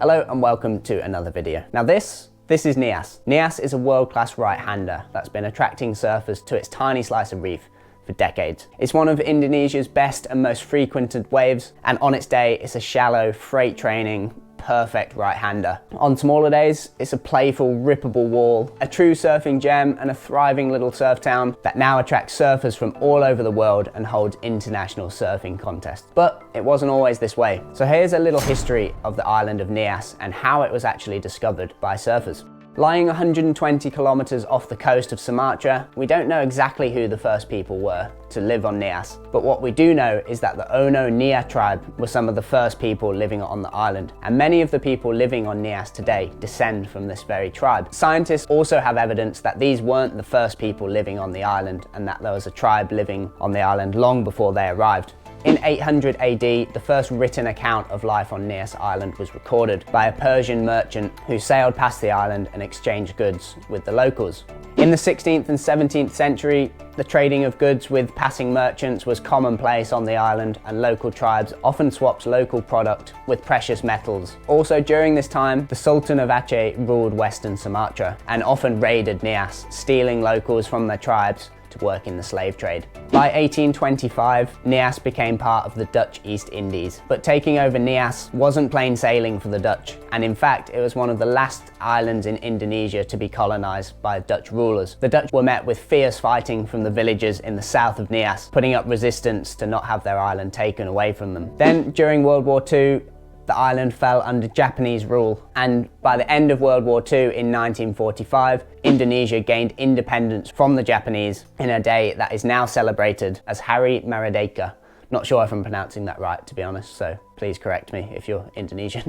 Hello and welcome to another video. Now this is Nias. Nias is a world-class right-hander that's been attracting surfers to its tiny slice of reef for decades. It's one of Indonesia's best and most frequented waves, and on its day it's a shallow, freight training, perfect right-hander. On smaller days, it's a playful, rippable wall, a true surfing gem and a thriving little surf town that now attracts surfers from all over the world and holds international surfing contests. But it wasn't always this way. So here's a little history of the island of Nias and how it was actually discovered by surfers. Lying 120 kilometers off the coast of Sumatra, we don't know exactly who the first people were to live on Nias, but what we do know is that the Ono Nia tribe were some of the first people living on the island, and many of the people living on Nias today descend from this very tribe. Scientists also have evidence that these weren't the first people living on the island, and that there was a tribe living on the island long before they arrived. In 800 AD, the first written account of life on Nias Island was recorded by a Persian merchant who sailed past the island and exchanged goods with the locals. In the 16th and 17th century, the trading of goods with passing merchants was commonplace on the island, and local tribes often swapped local product with precious metals. Also during this time, the Sultan of Aceh ruled Western Sumatra and often raided Nias, stealing locals from their tribes to work in the slave trade. By 1825, Nias became part of the Dutch East Indies, but taking over Nias wasn't plain sailing for the Dutch, and in fact it was one of the last islands in Indonesia to be colonized by Dutch rulers. The Dutch were met with fierce fighting from the villagers in the south of Nias, putting up resistance to not have their island taken away from them. Then during World War II, the island fell under Japanese rule, and by the end of World War II in 1945, Indonesia gained independence from the Japanese in a day that is now celebrated as Hari Merdeka. Not sure if I'm pronouncing that right, to be honest, so please correct me if you're Indonesian.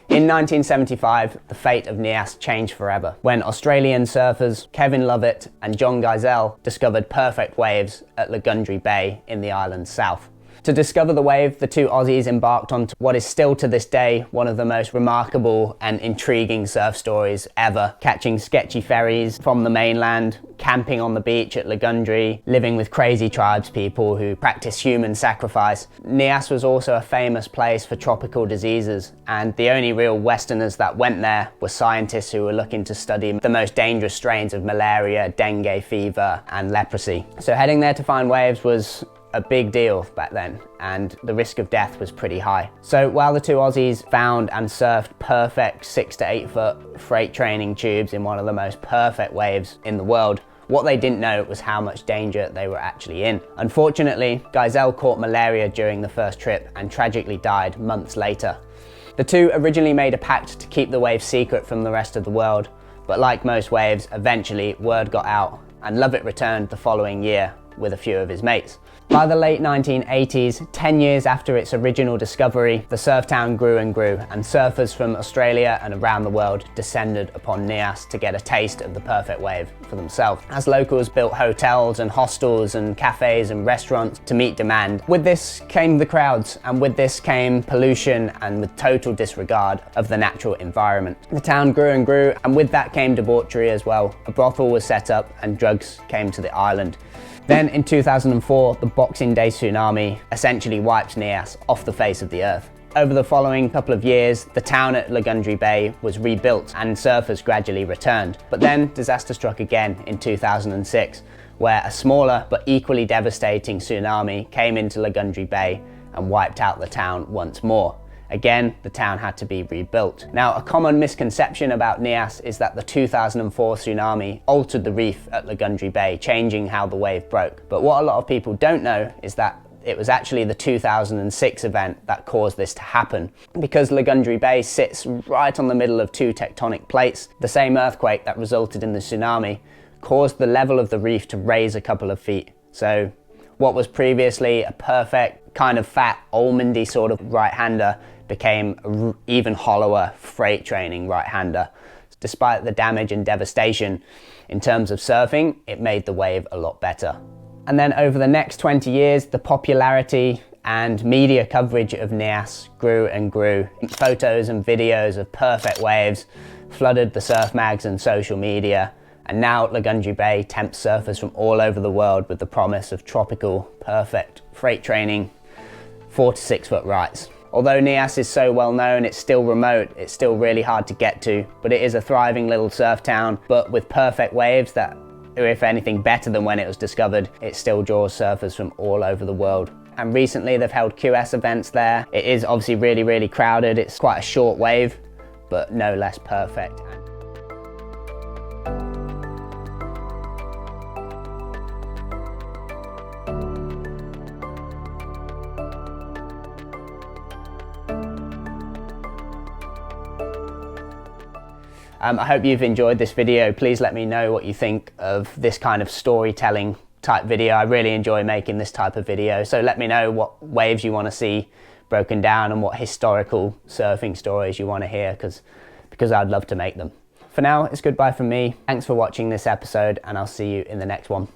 In 1975, the fate of Nias changed forever when Australian surfers Kevin Lovett and John Geisel discovered perfect waves at Lagundri Bay in the island's south. To discover the wave, the two Aussies embarked on what is still to this day one of the most remarkable and intriguing surf stories ever, catching sketchy ferries from the mainland, camping on the beach at Lagundri, living with crazy tribespeople who practice human sacrifice. Nias was also a famous place for tropical diseases, and the only real Westerners that went there were scientists who were looking to study the most dangerous strains of malaria, dengue fever, and leprosy. So heading there to find waves was a big deal back then, and the risk of death was pretty high. So while the two Aussies found and surfed perfect 6 to 8 foot freight training tubes in one of the most perfect waves in the world, what they didn't know was how much danger they were actually in. Unfortunately, Geisel caught malaria during the first trip and tragically died months later. The two originally made a pact to keep the wave secret from the rest of the world, but like most waves, eventually word got out and Lovett returned the following year with a few of his mates. By the late 1980s, 10 years after its original discovery, the surf town grew and grew, and surfers from Australia and around the world descended upon Nias to get a taste of the perfect wave for themselves. As locals built hotels and hostels and cafes and restaurants to meet demand, with this came the crowds, and with this came pollution and with total disregard of the natural environment. The town grew and grew, and with that came debauchery as well. A brothel was set up and drugs came to the island. Then in 2004, the Boxing Day tsunami essentially wiped Nias off the face of the earth. Over the following couple of years, the town at Lagundri Bay was rebuilt and surfers gradually returned. But then disaster struck again in 2006, where a smaller but equally devastating tsunami came into Lagundri Bay and wiped out the town once more. Again, the town had to be rebuilt. Now, a common misconception about Nias is that the 2004 tsunami altered the reef at Lagundri Bay, changing how the wave broke. But what a lot of people don't know is that it was actually the 2006 event that caused this to happen. Because Lagundri Bay sits right on the middle of two tectonic plates, the same earthquake that resulted in the tsunami caused the level of the reef to raise a couple of feet. So what was previously a perfect, kind of fat, almondy sort of right-hander became an even hollower freight training right-hander. Despite the damage and devastation in terms of surfing, it made the wave a lot better. And then over the next 20 years, the popularity and media coverage of Nias grew and grew. Photos and videos of perfect waves flooded the surf mags and social media, and now Lagundri Bay tempts surfers from all over the world with the promise of tropical, perfect freight training, 4 to 6 foot rights. Although Nias is so well known, it's still remote, it's still really hard to get to, but it is a thriving little surf town, but with perfect waves that, if anything, better than when it was discovered. It still draws surfers from all over the world. And recently they've held QS events there. It is obviously really, really crowded. It's quite a short wave, but no less perfect. I hope you've enjoyed this video. Please let me know what you think of this kind of storytelling type video. I really enjoy making this type of video, so let me know what waves you want to see broken down and what historical surfing stories you want to hear, because I'd love to make them. For now, it's goodbye from me. Thanks for watching this episode, and I'll see you in the next one.